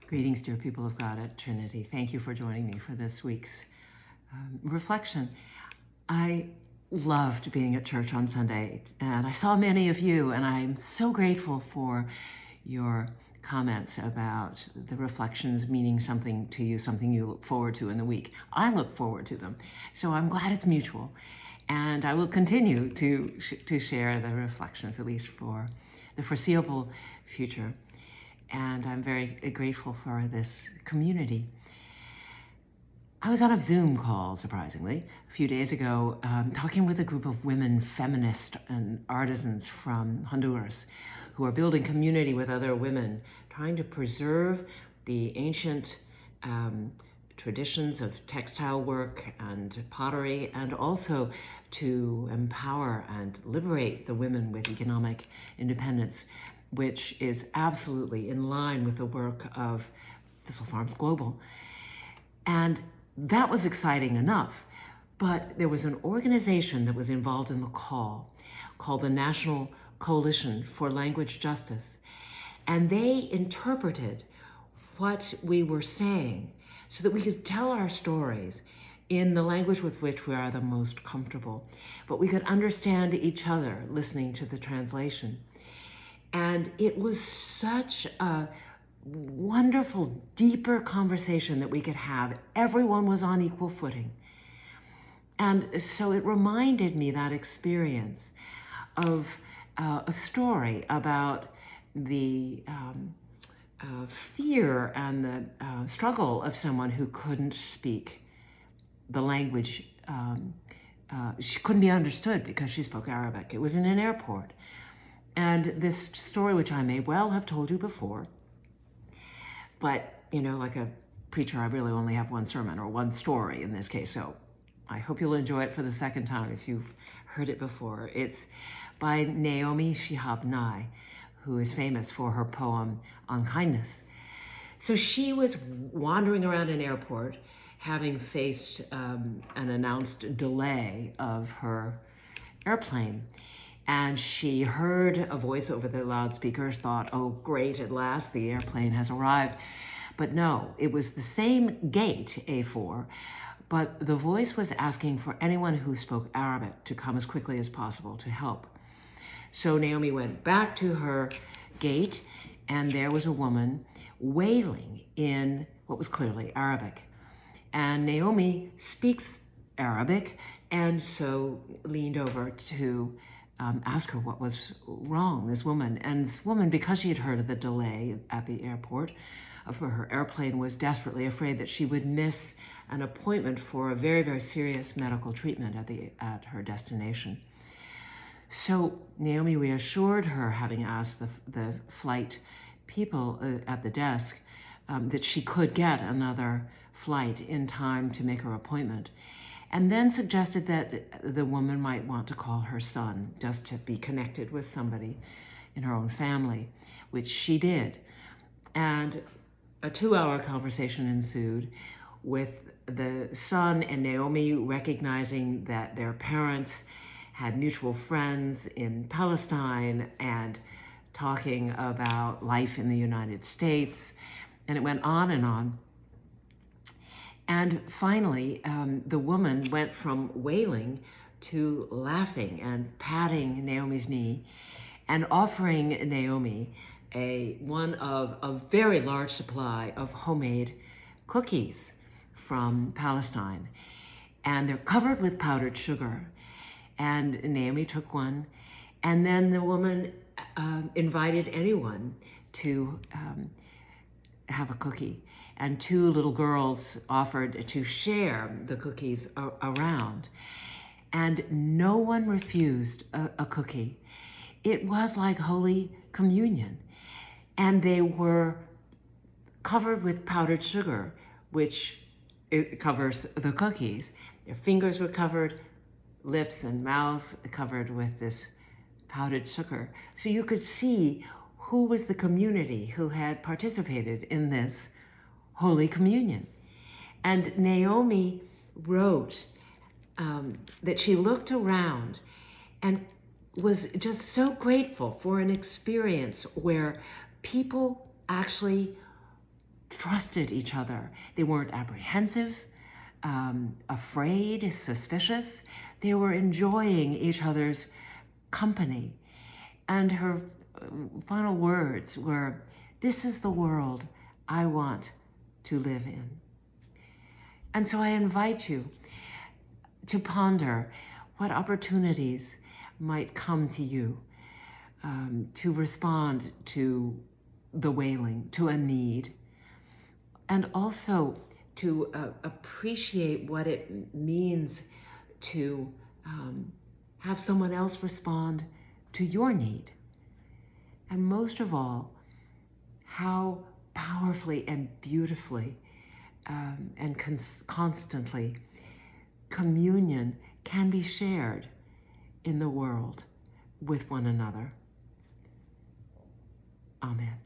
Greetings, dear people of God at Trinity. Thank you for joining me for this week's reflection. I loved being at church on Sunday, and I saw many of you, and I'm so grateful for your comments about the reflections meaning something to you, something you look forward to in the week. I look forward to them, so I'm glad it's mutual. And I will continue to share the reflections, at least for the foreseeable future. And I'm very grateful for this community. I was on a Zoom call, surprisingly, a few days ago, talking with a group of women feminists and artisans from Honduras who are building community with other women, trying to preserve the ancient traditions of textile work and pottery, and also to empower and liberate the women with economic independence, which is absolutely in line with the work of Thistle Farms Global. And that was exciting enough, but there was an organization that was involved in the call called the National Coalition for Language Justice, and they interpreted what we were saying so that we could tell our stories in the language with which we are the most comfortable, but we could understand each other listening to the translation. And it was such a wonderful, deeper conversation that we could have. Everyone was on equal footing. And so it reminded me, that experience, of a story about the fear and the struggle of someone who couldn't speak the language. She couldn't be understood because she spoke Arabic. It was in an airport. And this story, which I may well have told you before, but, like a preacher, I really only have one sermon or one story in this case, so I hope you'll enjoy it for the second time if you've heard it before. It's by Naomi Shihab Nye, who is famous for her poem on kindness. So she was wandering around an airport, having faced an announced delay of her airplane. And she heard a voice over the loudspeakers, thought, oh, great, at last the airplane has arrived. But no, it was the same gate, A4, but the voice was asking for anyone who spoke Arabic to come as quickly as possible to help. So Naomi went back to her gate, and there was a woman wailing in what was clearly Arabic. And Naomi speaks Arabic, and so leaned over to ask her what was wrong, this woman. And this woman, because she had heard of the delay at the airport of her airplane, was desperately afraid that she would miss an appointment for a very, very serious medical treatment at her destination. So Naomi reassured her, having asked the flight people at the desk that she could get another flight in time to make her appointment, and then suggested that the woman might want to call her son just to be connected with somebody in her own family, which she did. And a 2-hour conversation ensued with the son and Naomi recognizing that their parents had mutual friends in Palestine and talking about life in the United States. And it went on and on. And finally, the woman went from wailing to laughing and patting Naomi's knee and offering Naomi one of a very large supply of homemade cookies from Palestine. And they're covered with powdered sugar. And Naomi took one. And then the woman invited anyone to have a cookie. And 2 little girls offered to share the cookies around. And no one refused a cookie. It was like Holy Communion. And they were covered with powdered sugar, which it covers the cookies. Their fingers were covered, lips and mouths covered with this powdered sugar. So you could see who was the community who had participated in this Holy Communion. And Naomi wrote that she looked around and was just so grateful for an experience where people actually trusted each other. They weren't apprehensive, afraid, suspicious. They were enjoying each other's company. And her final words were, "This is the world I want to live in." And so I invite you to ponder what opportunities might come to you to respond to the wailing, to a need, and also to appreciate what it means to have someone else respond to your need. And most of all, how powerfully and beautifully and constantly communion can be shared in the world with one another. Amen.